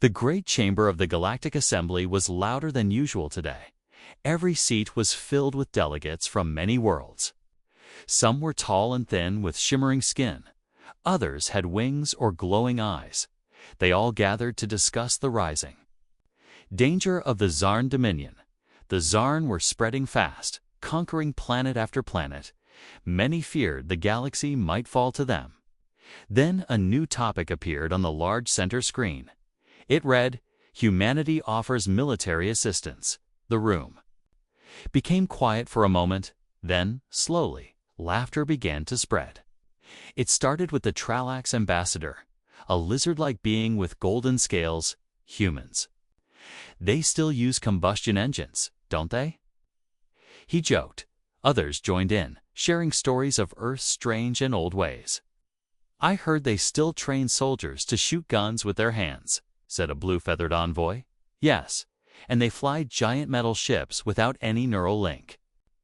The great chamber of the Galactic Assembly was louder than usual today. Every seat was filled with delegates from many worlds. Some were tall and thin with shimmering skin. Others had wings or glowing eyes. They all gathered to discuss the rising. Danger of the Zarn Dominion. The Zarn were spreading fast, conquering planet after planet. Many feared the galaxy might fall to them. Then a new topic appeared on the large center screen. It read, "Humanity offers military assistance." The room became quiet for a moment, then, slowly, laughter began to spread. It started with the Tralax ambassador, a lizard-like being with golden scales, humans. "They still use combustion engines, don't they?" He joked. Others joined in, sharing stories of Earth's strange and old ways. "I heard they still train soldiers to shoot guns with their hands," said a blue-feathered envoy. "Yes, and they fly giant metal ships without any neural link."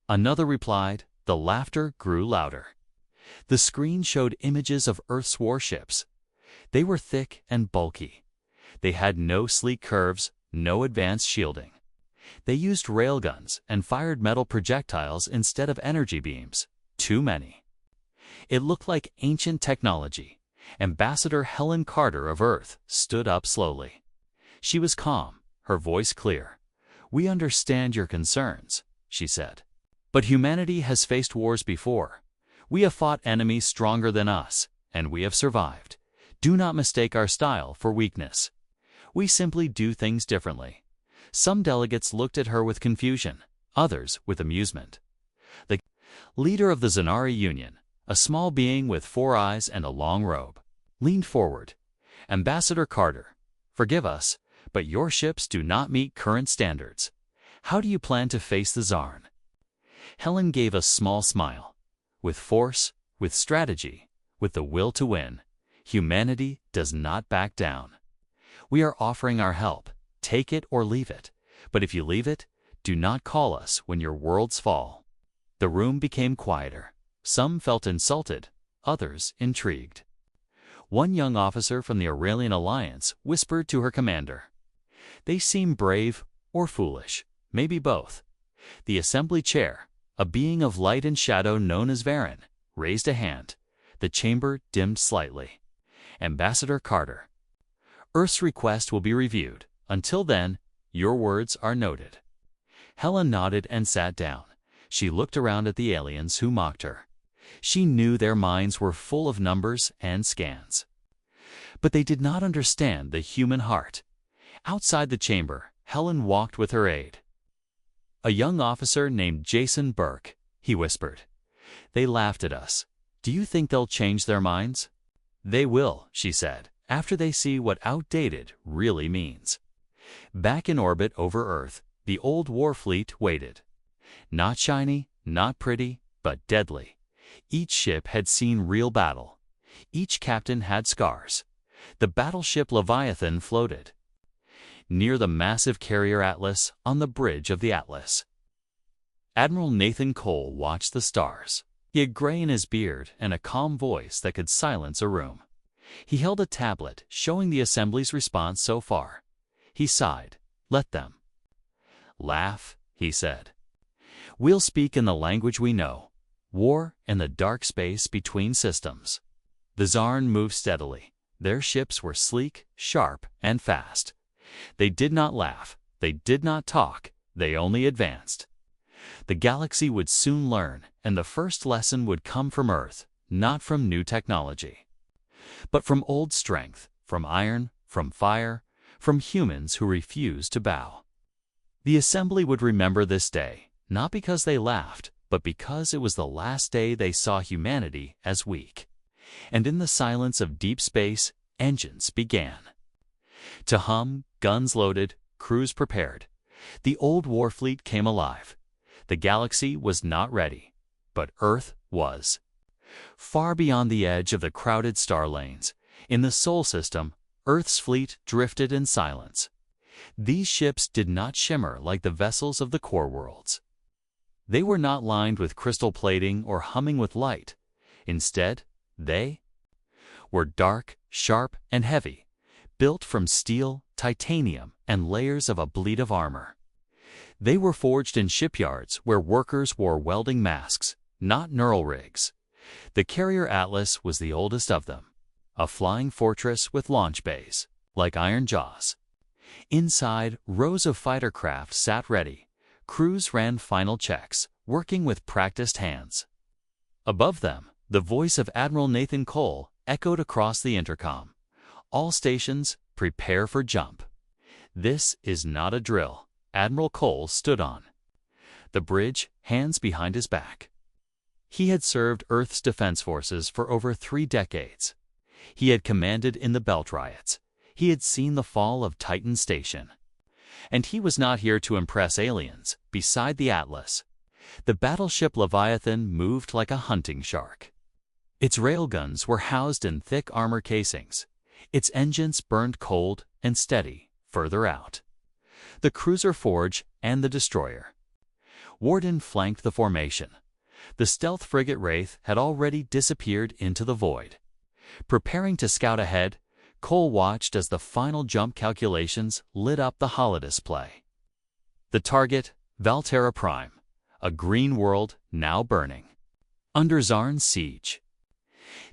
Another replied. The laughter grew louder. The screen showed images of Earth's warships. They were thick and bulky. They had no sleek curves, no advanced shielding. They used railguns and fired metal projectiles instead of energy beams. Too many. It looked like ancient technology. Ambassador Helen Carter of Earth stood up slowly. She was calm, her voice clear. "We understand your concerns," she said. "But humanity has faced wars before. We have fought enemies stronger than us, and we have survived. Do not mistake our style for weakness. We simply do things differently." Some delegates looked at her with confusion, others with amusement. The leader of the Zanari Union, a small being with 4 eyes and a long robe, leaned forward. "Ambassador Carter, forgive us, but your ships do not meet current standards. How do you plan to face the Zarn?" Helen gave a small smile. "With force, with strategy, with the will to win, humanity does not back down. We are offering our help. Take it or leave it. But if you leave it, do not call us when your worlds fall." The room became quieter. Some felt insulted, others intrigued. One young officer from the Aurelian Alliance whispered to her commander. "They seem brave or foolish, maybe both." The assembly chair, a being of light and shadow known as Varen, raised a hand. The chamber dimmed slightly. "Ambassador Carter, Earth's request will be reviewed. Until then, your words are noted." Helen nodded and sat down. She looked around at the aliens who mocked her. She knew their minds were full of numbers and scans. But they did not understand the human heart. Outside the chamber, Helen walked with her aide. "A young officer named Jason Burke," he whispered. "They laughed at us. Do you think they'll change their minds?" "They will," she said, "after they see what outdated really means." Back in orbit over Earth, the old war fleet waited. Not shiny, not pretty, but deadly. Each ship had seen real battle. Each captain had scars. The battleship Leviathan floated near the massive carrier Atlas on the bridge of the Atlas. Admiral Nathan Cole watched the stars. He had gray in his beard and a calm voice that could silence a room. He held a tablet showing the assembly's response so far. He sighed. "Let them laugh," he said. "We'll speak in the language we know. War and the dark space between systems." The Zarn moved steadily. Their ships were sleek, sharp, and fast. They did not laugh. They did not talk. They only advanced. The galaxy would soon learn, and the first lesson would come from Earth, not from new technology, but from old strength, from iron, from fire, from humans who refused to bow. The assembly would remember this day, not because they laughed, but because it was the last day they saw humanity as weak. And in the silence of deep space, engines began to hum, guns loaded, crews prepared. The old war fleet came alive. The galaxy was not ready, but Earth was. Far beyond the edge of the crowded star lanes, in the Sol system, Earth's fleet drifted in silence. These ships did not shimmer like the vessels of the core worlds. They were not lined with crystal plating or humming with light. Instead, they were dark, sharp, and heavy, built from steel, titanium, and layers of ablative armor. They were forged in shipyards where workers wore welding masks, not neural rigs. The carrier Atlas was the oldest of them, a flying fortress with launch bays, like iron jaws. Inside, rows of fighter craft sat ready. Crews ran final checks, working with practiced hands. Above them, the voice of Admiral Nathan Cole echoed across the intercom. All stations, prepare for jump. This is not a drill, Admiral Cole stood on the bridge, hands behind his back. He had served Earth's defense forces for over 3 decades. He had commanded in the Belt Riots. He had seen the fall of Titan Station. And he was not here to impress aliens. Beside the Atlas, the battleship Leviathan moved like a hunting shark. Its railguns were housed in thick armor casings. Its engines burned cold and steady further out. The cruiser Forge and the destroyer Warden flanked the formation. The stealth frigate Wraith had already disappeared into the void. Preparing to scout ahead, Cole watched as the final jump calculations lit up the holodisplay. The target, Valterra Prime, a green world now burning. Under Zarn's siege.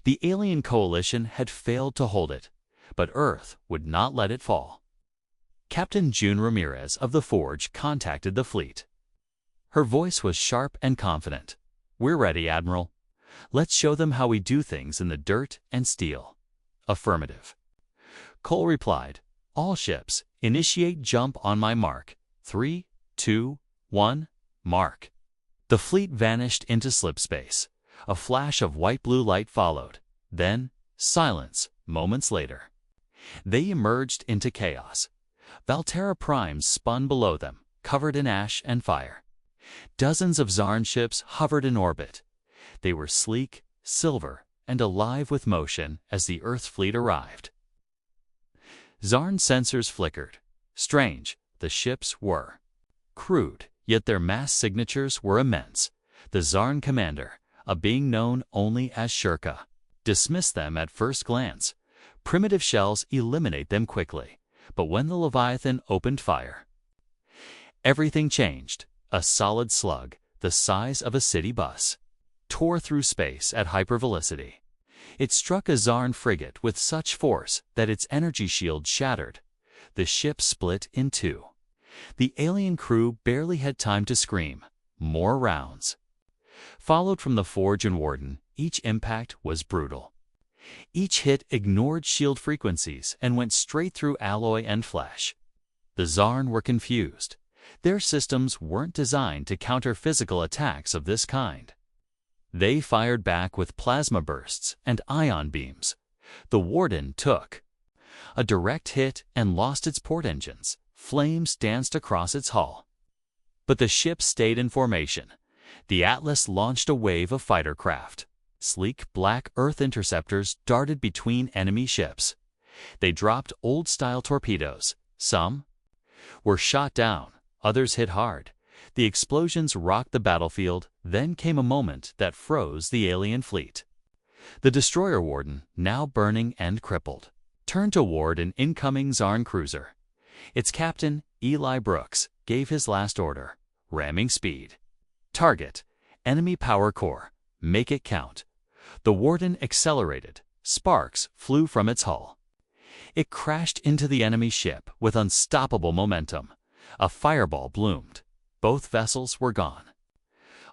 The alien coalition had failed to hold it, but Earth would not let it fall. Captain June Ramirez of the Forge contacted the fleet. Her voice was sharp and confident. "We're ready, Admiral. Let's show them how we do things in the dirt and steel." Affirmative. Cole replied, "All ships, initiate jump on my mark. 3, 2, 1, mark." The fleet vanished into slipspace. A flash of white-blue light followed. Then, silence, moments later. They emerged into chaos. Valterra Prime spun below them, covered in ash and fire. Dozens of Zarn ships hovered in orbit. They were sleek, silver, and alive with motion as the Earth fleet arrived. Zarn sensors flickered. Strange, the ships were crude, yet their mass signatures were immense. The Zarn commander, a being known only as Shirka, dismissed them at first glance. Primitive shells eliminate them quickly, but when the Leviathan opened fire, everything changed. A solid slug, the size of a city bus, tore through space at hypervelocity. It struck a Zarn frigate with such force that its energy shield shattered. The ship split in two. The alien crew barely had time to scream. More rounds followed from the Forge and Warden. Each impact was brutal. Each hit ignored shield frequencies and went straight through alloy and flesh. The Zarn were confused. Their systems weren't designed to counter physical attacks of this kind. They fired back with plasma bursts and ion beams. The Warden took a direct hit and lost its port engines. Flames danced across its hull. But the ship stayed in formation. The Atlas launched a wave of fighter craft. Sleek black Earth interceptors darted between enemy ships. They dropped old-style torpedoes. Some were shot down, others hit hard. The explosions rocked the battlefield. Then came a moment that froze the alien fleet. The destroyer Warden, now burning and crippled, turned toward an incoming Zarn cruiser. Its captain, Eli Brooks, gave his last order, ramming speed. Target, enemy power core, make it count. The Warden accelerated. Sparks flew from its hull. It crashed into the enemy ship with unstoppable momentum. A fireball bloomed. Both vessels were gone.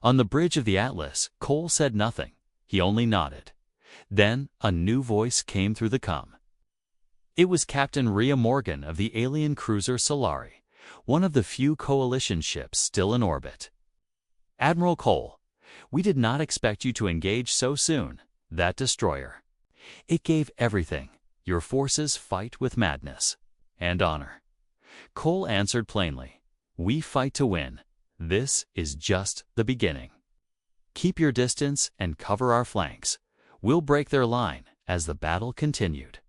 On the bridge of the Atlas, Cole said nothing. He only nodded. Then a new voice came through the comm. It was Captain Rhea Morgan of the alien cruiser Solari, one of the few coalition ships still in orbit. "Admiral Cole, we did not expect you to engage so soon. That destroyer. It gave everything. Your forces fight with madness and honor." Cole answered plainly, "We fight to win. This is just the beginning. Keep your distance and cover our flanks. We'll break their line," as the battle continued.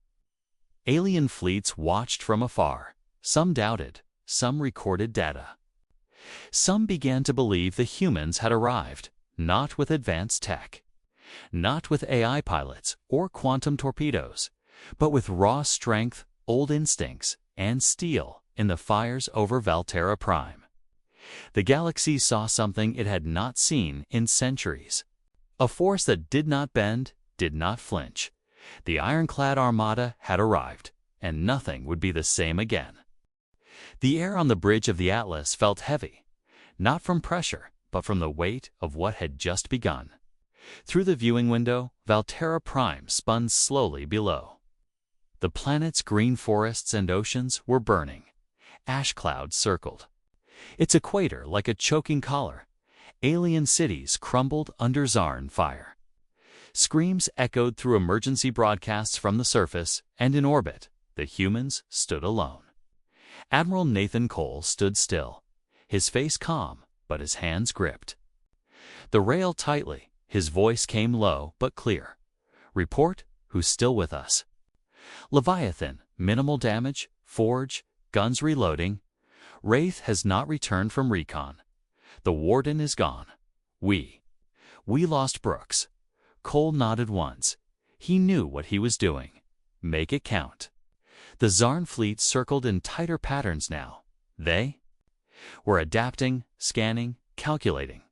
Alien fleets watched from afar. Some doubted, some recorded data. Some began to believe the humans had arrived, not with advanced tech, not with AI pilots or quantum torpedoes, but with raw strength, old instincts, and steel in the fires over Valterra Prime. The galaxy saw something it had not seen in centuries. A force that did not bend, did not flinch. The ironclad armada had arrived, and nothing would be the same again. The air on the bridge of the Atlas felt heavy, not from pressure, but from the weight of what had just begun. Through the viewing window, Valterra Prime spun slowly below. The planet's green forests and oceans were burning. Ash clouds circled its equator like a choking collar. Alien cities crumbled under Zarn fire. Screams echoed through emergency broadcasts from the surface, and in orbit, the humans stood alone. Admiral Nathan Cole stood still, his face calm, but his hands gripped the rail tightly. His voice came low but clear. "Report, who's still with us?" "Leviathan, minimal damage, forge, guns reloading. Wraith has not returned from recon. The warden is gone. We lost Brooks." Cole nodded once. He knew what he was doing. Make it count. The Zarn fleet circled in tighter patterns now. They were adapting, scanning, calculating.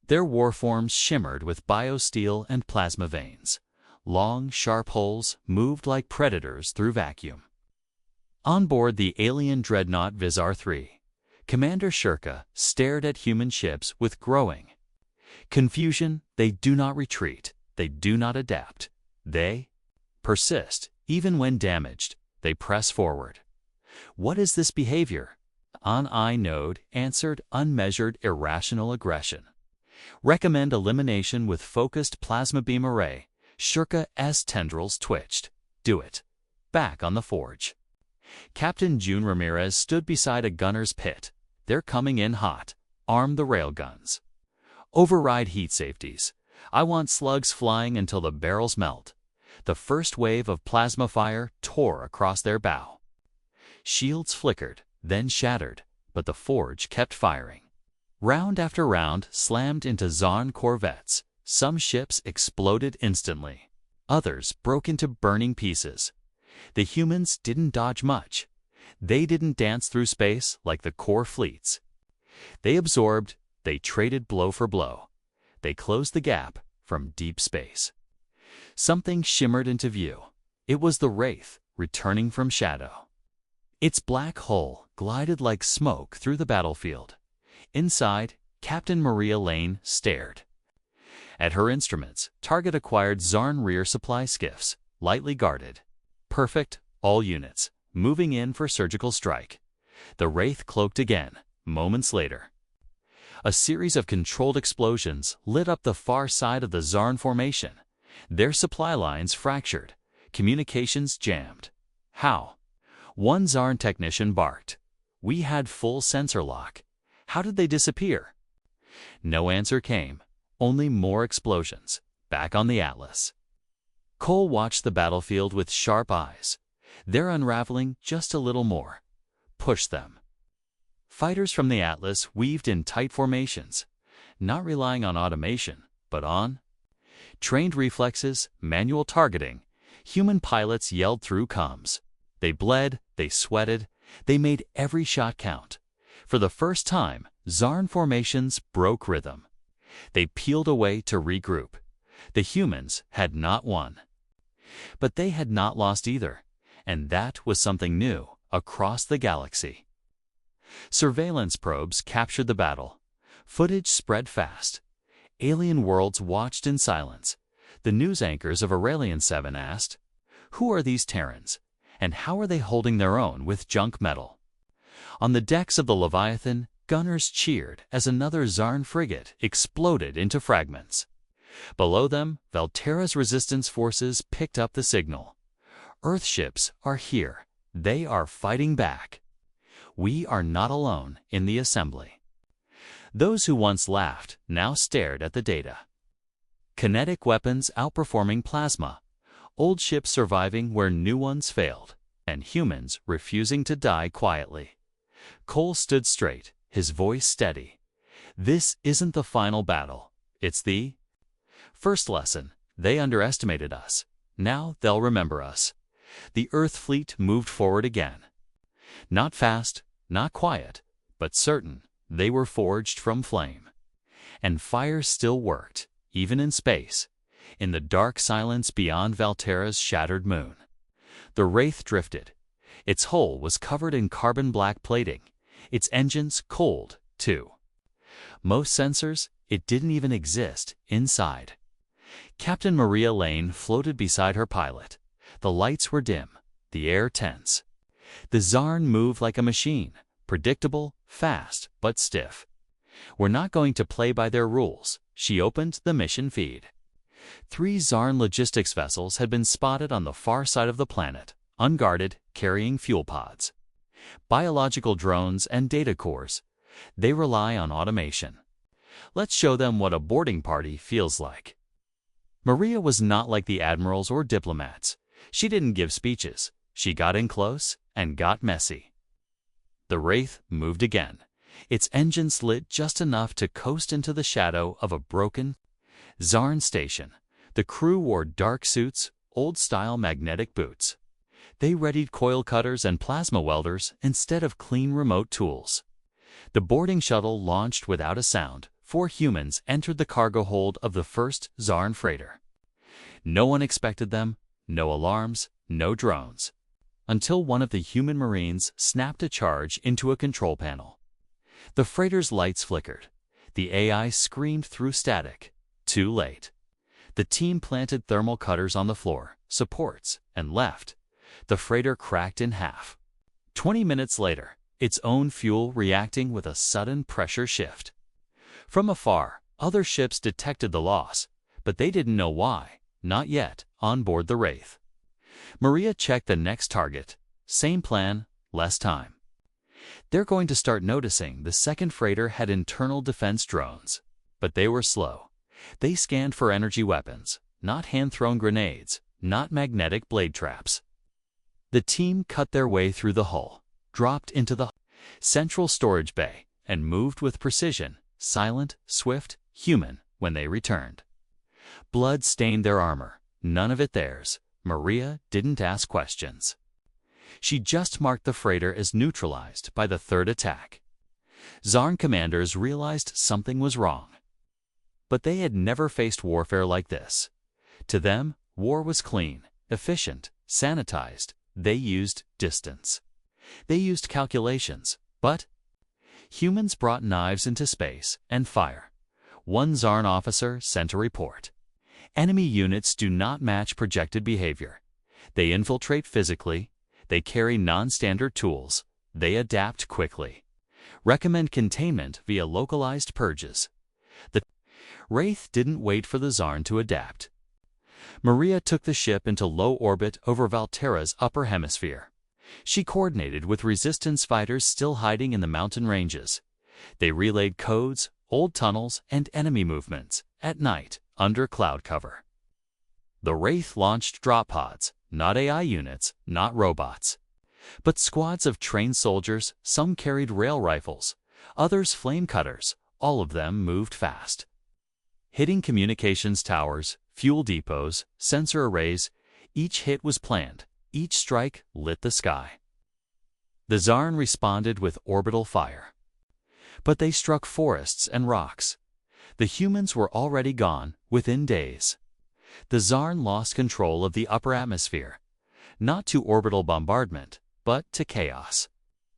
Their warforms shimmered with biosteel and plasma veins. Long, sharp holes moved like predators through vacuum. On board the alien dreadnought Vizar III, Commander Shirka stared at human ships with growing confusion. They do not retreat. They do not adapt. They persist. Even when damaged, they press forward. What is this behavior? An I node answered unmeasured irrational aggression. Recommend elimination with focused plasma beam array. Shirka's tendrils twitched. Do it. Back on the forge. Captain June Ramirez stood beside a gunner's pit. They're coming in hot. Arm the railguns. Override heat safeties. I want slugs flying until the barrels melt. The first wave of plasma fire tore across their bow. Shields flickered, then shattered, but the forge kept firing. Round after round slammed into Zarn corvettes. Some ships exploded instantly. Others broke into burning pieces. The humans didn't dodge much. They didn't dance through space like the core fleets. They absorbed, they traded blow for blow. They closed the gap from deep space. Something shimmered into view. It was the Wraith, returning from shadow. Its black hull glided like smoke through the battlefield. Inside, Captain Maria Lane stared. At her instruments, target-acquired Zarn rear supply skiffs, lightly guarded. Perfect, all units, moving in for surgical strike. The Wraith cloaked again, moments later. A series of controlled explosions lit up the far side of the Zarn formation. Their supply lines fractured, communications jammed. How? One Zarn technician barked. We had full sensor lock. How did they disappear? No answer came, only more explosions, back on the Atlas. Cole watched the battlefield with sharp eyes. They're unraveling just a little more. Push them. Fighters from the Atlas weaved in tight formations, not relying on automation, but on trained reflexes, manual targeting. Human pilots yelled through comms. They bled, they sweated, they made every shot count. For the first time, Zarn formations broke rhythm. They peeled away to regroup. The humans had not won. But they had not lost either, and that was something new across the galaxy. Surveillance probes captured the battle. Footage spread fast. Alien worlds watched in silence. The news anchors of Aurelian 7 asked, "Who are these Terrans, and how are they holding their own with junk metal?" On the decks of the Leviathan, gunners cheered as another Zarn frigate exploded into fragments. Below them, Valterra's resistance forces picked up the signal. Earthships are here. They are fighting back. We are not alone in the assembly. Those who once laughed now stared at the data. Kinetic weapons outperforming plasma, old ships surviving where new ones failed, and humans refusing to die quietly. Cole stood straight, his voice steady. This isn't the final battle. It's the first lesson. They underestimated us. Now they'll remember us. The Earth fleet moved forward again. Not fast, not quiet, but certain. They were forged from flame. And fire still worked, even in space, in the dark silence beyond Valterra's shattered moon. The Wraith drifted. Its hull was covered in carbon black plating, its engines cold, too. Most sensors, it didn't even exist inside. Captain Maria Lane floated beside her pilot. The lights were dim, the air tense. The Zarn moved like a machine, predictable, fast, but stiff. We're not going to play by their rules. She opened the mission feed. 3 Zarn logistics vessels had been spotted on the far side of the planet, unguarded, carrying fuel pods. Biological drones and data cores. They rely on automation. Let's show them what a boarding party feels like. Maria was not like the admirals or diplomats. She didn't give speeches. She got in close and got messy. The Wraith moved again. Its engines lit just enough to coast into the shadow of a broken Zarn station. The crew wore dark suits, old-style magnetic boots. They readied coil cutters and plasma welders instead of clean remote tools. The boarding shuttle launched without a sound. 4 humans entered the cargo hold of the first Zarn freighter. No one expected them, no alarms, no drones. Until one of the human Marines snapped a charge into a control panel. The freighter's lights flickered. The AI screamed through static. Too late. The team planted thermal cutters on the floor, supports, and left. The freighter cracked in half. 20 minutes later, its own fuel reacting with a sudden pressure shift. From afar, other ships detected the loss, but they didn't know why, not yet, on board the Wraith. Maria checked the next target. Same plan, less time. They're going to start noticing the second freighter had internal defense drones, but they were slow. They scanned for energy weapons, not hand-thrown grenades, not magnetic blade traps. The team cut their way through the hull, dropped into the central storage bay, and moved with precision, silent, swift, human, when they returned. Blood stained their armor, none of it theirs. Maria didn't ask questions. She just marked the freighter as neutralized by the third attack. Zarn commanders realized something was wrong. But they had never faced warfare like this. To them, war was clean, efficient, sanitized. They used distance. They used calculations, but humans brought knives into space and fire. One Zarn officer sent a report. Enemy units do not match projected behavior. They infiltrate physically. They carry non-standard tools. They adapt quickly. Recommend containment via localized purges. The Wraith didn't wait for the Zarn to adapt. Maria took the ship into low orbit over Valterra's upper hemisphere. She coordinated with resistance fighters still hiding in the mountain ranges. They relayed codes, old tunnels, and enemy movements, at night, under cloud cover. The Wraith launched drop pods, not AI units, not robots, but squads of trained soldiers. Some carried rail rifles, others flame cutters. All of them moved fast. Hitting communications towers, fuel depots, sensor arrays, each hit was planned, each strike lit the sky. The Zarn responded with orbital fire. But they struck forests and rocks. The humans were already gone within days. The Zarn lost control of the upper atmosphere, not to orbital bombardment, but to chaos.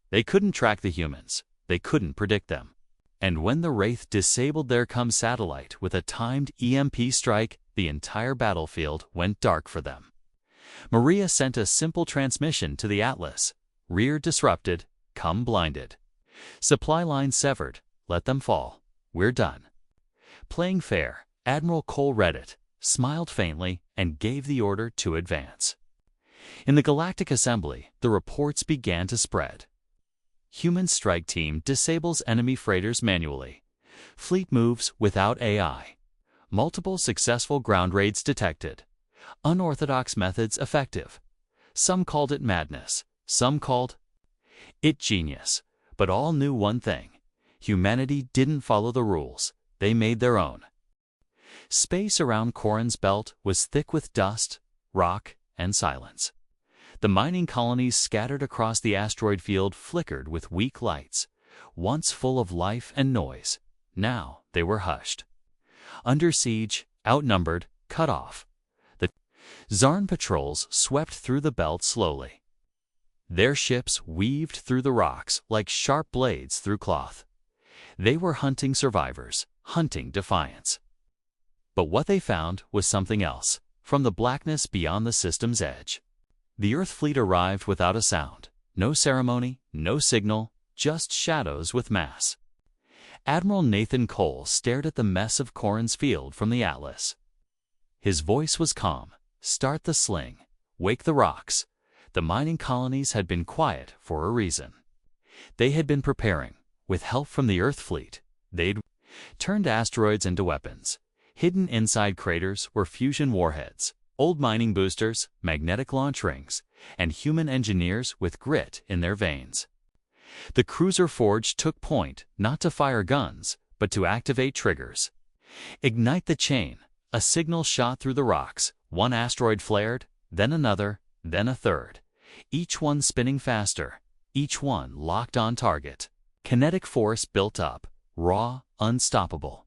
They couldn't track the humans. They couldn't predict them. And when the Wraith disabled their satellite with a timed EMP strike, the entire battlefield went dark for them. Maria sent a simple transmission to the Atlas. Rear disrupted, come blinded. Supply line severed, let them fall. We're done. Playing fair, Admiral Cole read it, smiled faintly, and gave the order to advance. In the Galactic Assembly, the reports began to spread. Human strike team disables enemy freighters manually. Fleet moves without AI. Multiple successful ground raids detected. Unorthodox methods effective. Some called it madness. Some called it genius. But all knew one thing. Humanity didn't follow the rules. They made their own. Space around Corin's belt was thick with dust, rock, and silence. The mining colonies scattered across the asteroid field flickered with weak lights, once full of life and noise. Now they were hushed. Under siege, outnumbered, cut off, the Zarn patrols swept through the belt slowly. Their ships weaved through the rocks like sharp blades through cloth. They were hunting survivors, hunting defiance. But what they found was something else, from the blackness beyond the system's edge. The Earth fleet arrived without a sound, no ceremony, no signal, just shadows with mass. Admiral Nathan Cole stared at the mess of Corin's field from the Atlas. His voice was calm. Start the sling, wake the rocks. The mining colonies had been quiet for a reason. They had been preparing. With help from the Earth fleet, they'd turned asteroids into weapons. Hidden inside craters were fusion warheads, old mining boosters, magnetic launch rings, and human engineers with grit in their veins. The cruiser forge took point not to fire guns, but to activate triggers. Ignite the chain. A signal shot through the rocks. One asteroid flared, then another, then a third. Each one spinning faster, each one locked on target. Kinetic force built up, raw, unstoppable.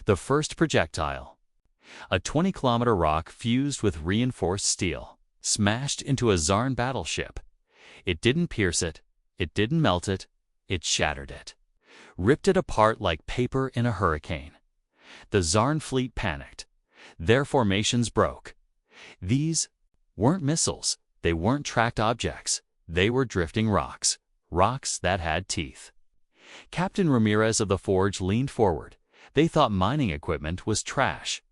The first projectile, a 20-kilometer rock fused with reinforced steel, smashed into a Zarn battleship. It didn't pierce it, it didn't melt it, it shattered it. Ripped it apart like paper in a hurricane. The Zarn fleet panicked. Their formations broke. These weren't missiles, they weren't tracked objects, they were drifting rocks, rocks that had teeth. Captain Ramirez of the Forge leaned forward. They thought mining equipment was trash.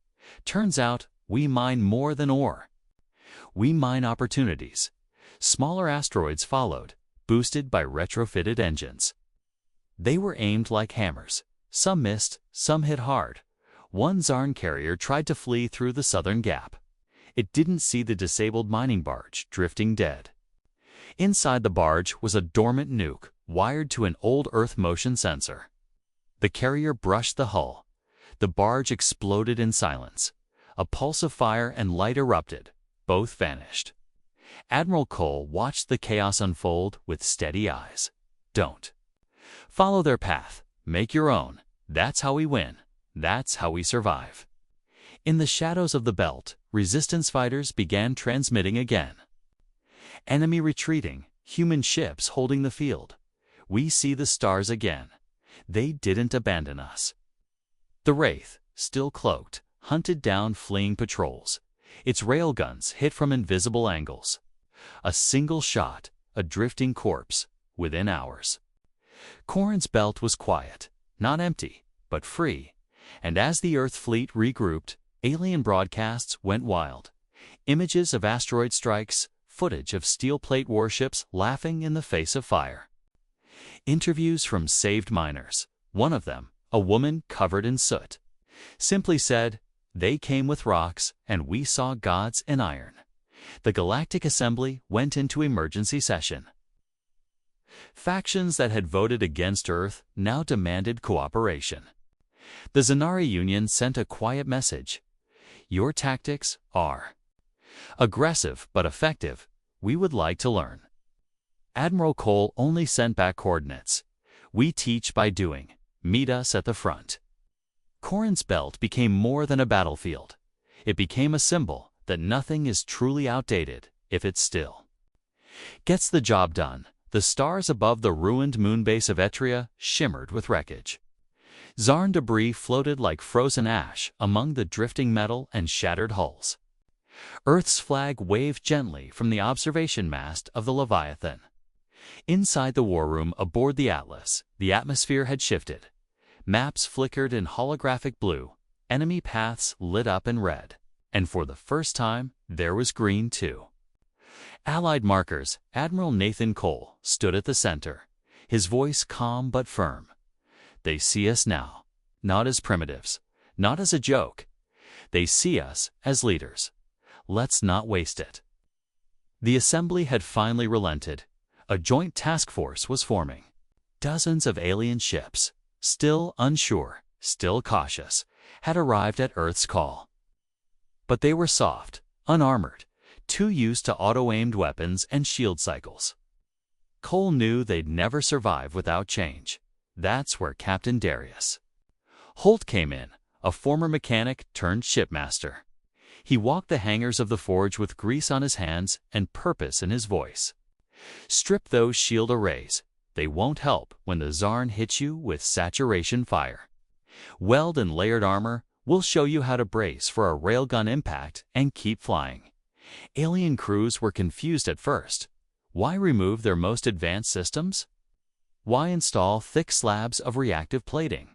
Turns out, we mine more than ore. We mine opportunities. Smaller asteroids followed, boosted by retrofitted engines. They were aimed like hammers. Some missed, some hit hard. One Zarn carrier tried to flee through the southern gap. It didn't see the disabled mining barge drifting dead. Inside the barge was a dormant nuke, wired to an old Earth motion sensor. The carrier brushed the hull. The barge exploded in silence. A pulse of fire and light erupted. Both vanished. Admiral Cole watched the chaos unfold with steady eyes. Don't. Follow their path. Make your own. That's how we win. That's how we survive. In the shadows of the belt, resistance fighters began transmitting again. Enemy retreating, human ships holding the field. We see the stars again. They didn't abandon us. The Wraith, still cloaked, hunted down fleeing patrols. Its railguns hit from invisible angles. A single shot, a drifting corpse, within hours. Corin's belt was quiet, not empty, but free. And as the Earth fleet regrouped, alien broadcasts went wild. Images of asteroid strikes, footage of steel plate warships laughing in the face of fire. Interviews from saved miners. One of them, a woman covered in soot, simply said, "They came with rocks, and we saw gods in iron." The Galactic Assembly went into emergency session. Factions that had voted against Earth now demanded cooperation. The Zanari Union sent a quiet message. Your tactics are aggressive but effective. We would like to learn. Admiral Cole only sent back coordinates. We teach by doing. Meet us at the front. Corin's belt became more than a battlefield. It became a symbol that nothing is truly outdated if it still gets the job done. The stars above the ruined moonbase of Etria shimmered with wreckage. Zarn debris floated like frozen ash among the drifting metal and shattered hulls. Earth's flag waved gently from the observation mast of the Leviathan. Inside the war room aboard the Atlas, the atmosphere had shifted. Maps flickered in holographic blue, enemy paths lit up in red, and for the first time, there was green too. Allied markers, Admiral Nathan Cole stood at the center, his voice calm but firm. They see us now, not as primitives, not as a joke. They see us as leaders. Let's not waste it. The assembly had finally relented. A joint task force was forming. Dozens of alien ships, still unsure, still cautious, had arrived at Earth's call. But they were soft, unarmored, too used to auto-aimed weapons and shield cycles. Cole knew they'd never survive without change. That's where Captain Darius Holt came in, a former mechanic turned shipmaster. He walked the hangars of the forge with grease on his hands and purpose in his voice. Strip those shield arrays. They won't help when the Zarn hits you with saturation fire. Weld and layered armor. We'll show you how to brace for a railgun impact and keep flying. Alien crews were confused at first. Why remove their most advanced systems? Why install thick slabs of reactive plating?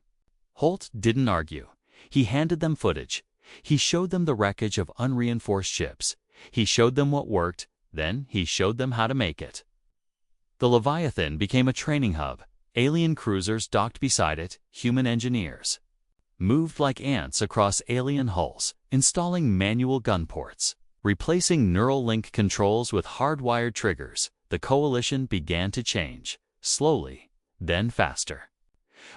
Holt didn't argue. He handed them footage. He showed them the wreckage of unreinforced ships. He showed them what worked, then he showed them how to make it. The Leviathan became a training hub. Alien cruisers docked beside it, human engineers moved like ants across alien hulls, installing manual gun ports, replacing neural link controls with hardwired triggers. The coalition began to change, slowly, then faster.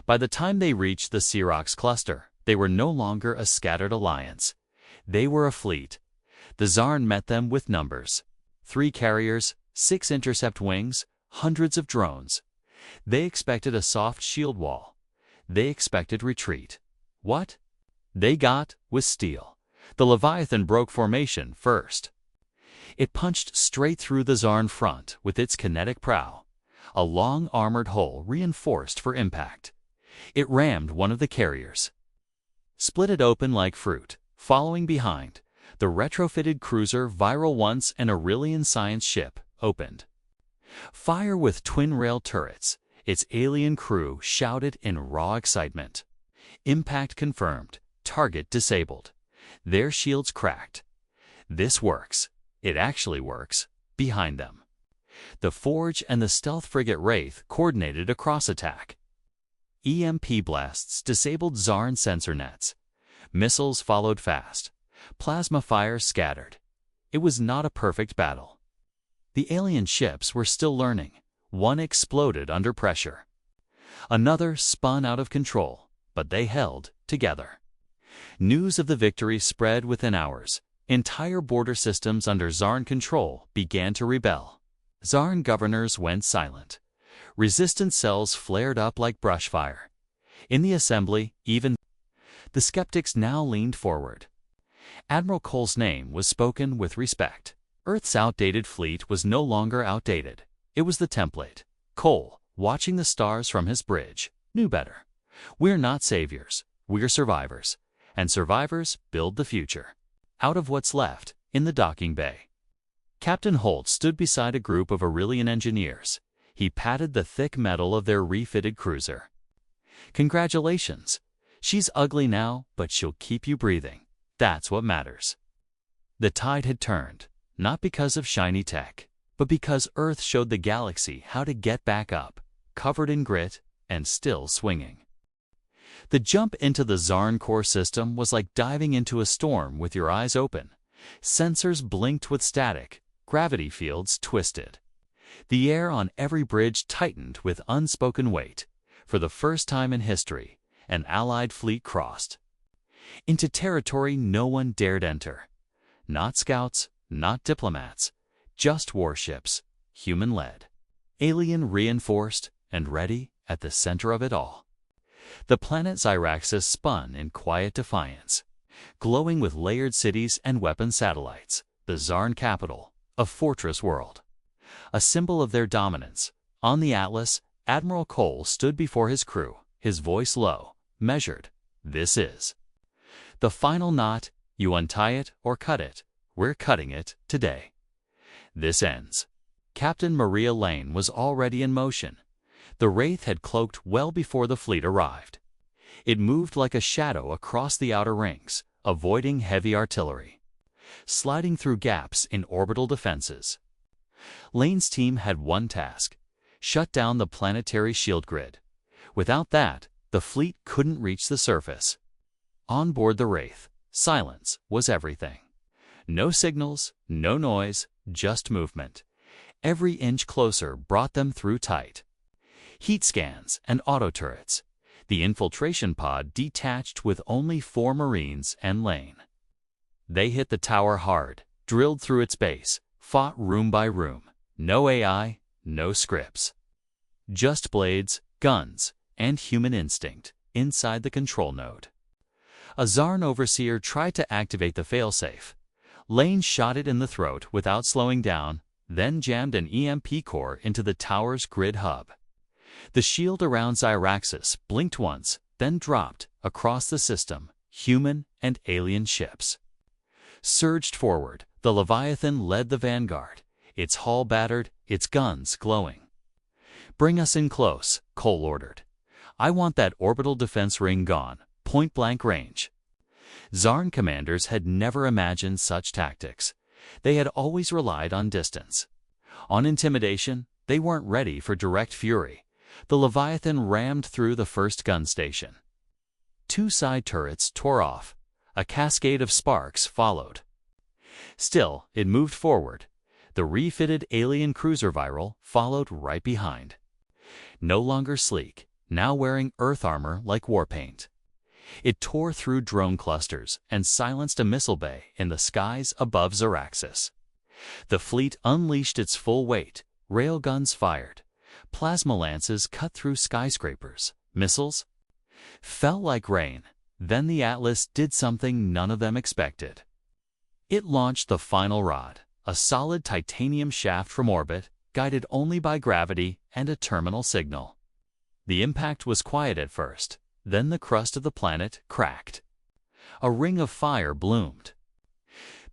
By the time they reached the Xerox cluster, they were no longer a scattered alliance. They were a fleet. The Zarn met them with numbers: 3 carriers, 6 intercept wings, hundreds of drones. They expected a soft shield wall. They expected retreat. What they got was steel. The Leviathan broke formation first. It punched straight through the Zarn front with its kinetic prow, a long armored hull reinforced for impact. It rammed one of the carriers, split it open like fruit. Following behind, the retrofitted cruiser Viral Once, an Aurelian science ship, opened fire with twin-rail turrets. Its alien crew shouted in raw excitement. Impact confirmed. Target disabled. Their shields cracked. This works. It actually works. Behind them, the Forge and the stealth frigate Wraith coordinated a cross-attack. EMP blasts disabled Zarn sensor nets. Missiles followed fast. Plasma fire scattered. It was not a perfect battle. The alien ships were still learning. One exploded under pressure. Another spun out of control, but they held together. News of the victory spread within hours. Entire border systems under Zarn control began to rebel. Zarn governors went silent. Resistance cells flared up like brush fire. In the assembly, even the skeptics now leaned forward. Admiral Cole's name was spoken with respect. Earth's outdated fleet was no longer outdated. It was the template. Cole, watching the stars from his bridge, knew better. We're not saviors. We're survivors. And survivors build the future. Out of what's left in the docking bay. Captain Holt stood beside a group of Aurelian engineers. He patted the thick metal of their refitted cruiser. Congratulations. She's ugly now, but she'll keep you breathing. That's what matters. The tide had turned, not because of shiny tech, but because Earth showed the galaxy how to get back up, covered in grit and still swinging. The jump into the Zarn core system was like diving into a storm with your eyes open. Sensors blinked with static, gravity fields twisted. The air on every bridge tightened with unspoken weight. For the first time in history, an Allied fleet crossed into territory no one dared enter. Not scouts, not diplomats, just warships, human-led, alien-reinforced, and ready at the center of it all. The planet Xyraxis spun in quiet defiance, glowing with layered cities and weapon satellites. The Zarn capital, a fortress world, a symbol of their dominance. On the Atlas, Admiral Cole stood before his crew, his voice low, measured. This is the final knot. You untie it or cut it. We're cutting it today. This ends. Captain Maria Lane was already in motion. The Wraith had cloaked well before the fleet arrived. It moved like a shadow across the outer rings, avoiding heavy artillery, sliding through gaps in orbital defenses. Lane's team had one task: shut down the planetary shield grid. Without that, the fleet couldn't reach the surface. On board the Wraith, silence was everything. No signals, no noise, just movement. Every inch closer brought them through tight heat scans and auto turrets. The infiltration pod detached with only 4 Marines and Lane. They hit the tower hard. drilled through its base, fought room by room. No AI, no scripts. Just blades, guns, and human instinct inside the control node. A Zarn overseer tried to activate the failsafe. Lane shot it in the throat without slowing down, then jammed an EMP core into the tower's grid hub. The shield around Xyraxis blinked once, then dropped across the system, human and alien ships. Surged forward, the Leviathan led the vanguard, its hull battered, its guns glowing. "Bring us in close," Cole ordered. "I want that orbital defense ring gone, point-blank range." Zarn commanders had never imagined such tactics. They had always relied on distance. On intimidation, they weren't ready for direct fury. The Leviathan rammed through the first gun station. 2 side turrets tore off. A cascade of sparks followed. Still, it moved forward. The refitted alien cruiser Viral followed right behind. No longer sleek, now wearing Earth armor like war paint. It tore through drone clusters and silenced a missile bay in the skies above Xyraxis. The fleet unleashed its full weight. Railguns fired. Plasma lances cut through skyscrapers. Missiles fell like rain. Then the Atlas did something none of them expected. It launched the final rod, a solid titanium shaft from orbit, guided only by gravity and a terminal signal. The impact was quiet at first. Then the crust of the planet cracked. A ring of fire bloomed.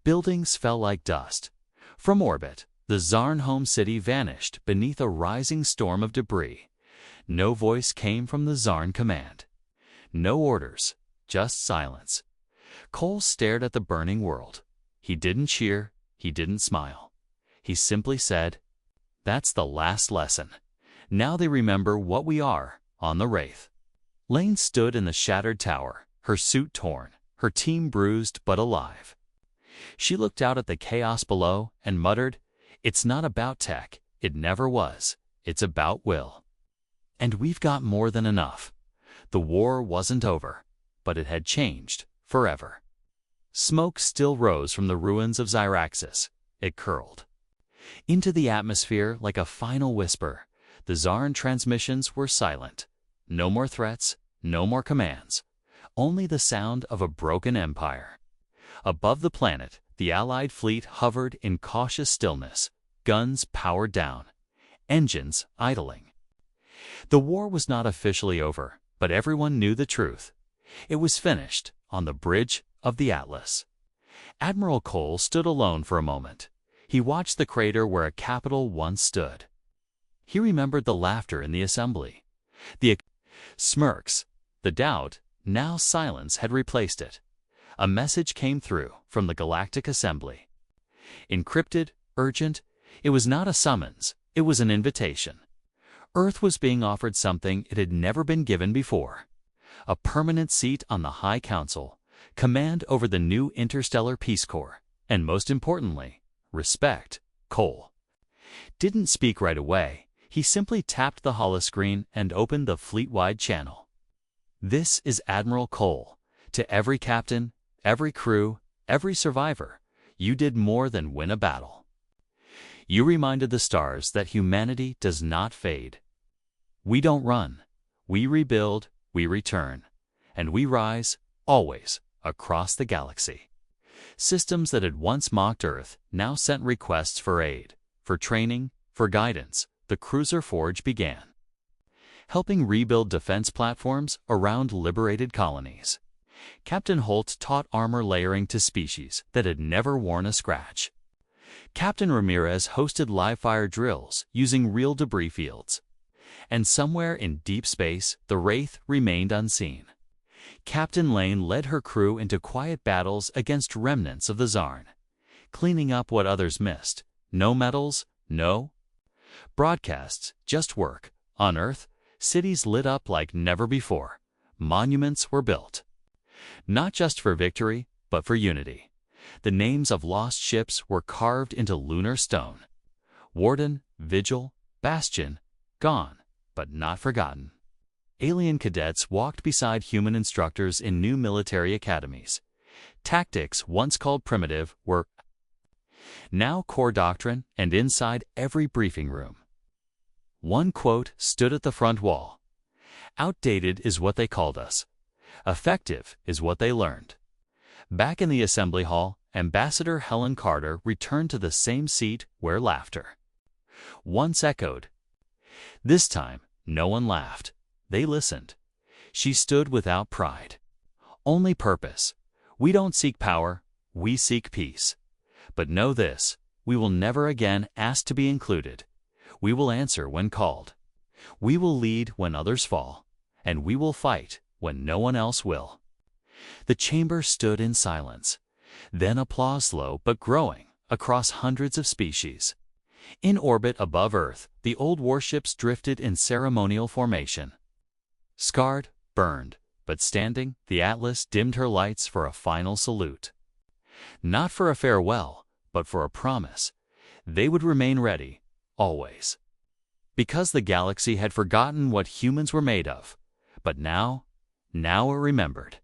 Buildings fell like dust. From orbit, the Zarn home city vanished beneath a rising storm of debris. No voice came from the Zarn command. No orders, just silence. Cole stared at the burning world. He didn't cheer, he didn't smile. He simply said, "That's the last lesson. Now they remember what we are on the Wraith." Lane stood in the shattered tower, her suit torn, her team bruised but alive. She looked out at the chaos below and muttered, "It's not about tech, it never was. It's about will. And we've got more than enough." The war wasn't over, but it had changed forever. Smoke still rose from the ruins of Xyraxis. It curled into the atmosphere like a final whisper. The Zarn transmissions were silent. No more threats, no more commands. Only the sound of a broken empire. Above the planet, the Allied fleet hovered in cautious stillness, guns powered down, engines idling. The war was not officially over, but everyone knew the truth. It was finished on the bridge of the Atlas. Admiral Cole stood alone for a moment. He watched the crater where a capital once stood. He remembered the laughter in the assembly, the smirks, the doubt. Now silence had replaced it. A message came through from the Galactic Assembly. Encrypted, urgent, it was not a summons, it was an invitation. Earth was being offered something it had never been given before. A permanent seat on the High Council, command over the new Interstellar Peace Corps, and most importantly, respect. Cole didn't speak right away. He simply tapped the holoscreen and opened the fleet-wide channel. "This is Admiral Cole. To every captain, every crew, every survivor, you did more than win a battle. You reminded the stars that humanity does not fade. We don't run. We rebuild, we return, and we rise, always, across the galaxy." Systems that had once mocked Earth now sent requests for aid, for training, for guidance. The Cruiser Forge began, helping rebuild defense platforms around liberated colonies. Captain Holt taught armor layering to species that had never worn a scratch. Captain Ramirez hosted live-fire drills using real debris fields. And somewhere in deep space, the Wraith remained unseen. Captain Lane led her crew into quiet battles against remnants of the Zarn, cleaning up what others missed. No medals, no broadcasts, just work. On Earth, cities lit up like never before. Monuments were built. Not just for victory, but for unity. The names of lost ships were carved into lunar stone. Warden, Vigil, Bastion, gone, but not forgotten. Alien cadets walked beside human instructors in new military academies. Tactics once called primitive were Now core doctrine and inside every briefing room. One quote stood at the front wall. Outdated is what they called us. Effective is what they learned. Back in the assembly hall, Ambassador Helen Carter returned to the same seat where laughter once echoed. This time, no one laughed. They listened. She stood without pride. Only purpose. We don't seek power, we seek peace. But know this, we will never again ask to be included. We will answer when called. We will lead when others fall, and we will fight when no one else will. The chamber stood in silence. Then applause, slow but growing, across hundreds of species. In orbit above Earth, the old warships drifted in ceremonial formation. Scarred, burned, but standing, the Atlas dimmed her lights for a final salute. Not for a farewell, but for a promise. They would remain ready, always. Because the galaxy had forgotten what humans were made of. But now it remembered.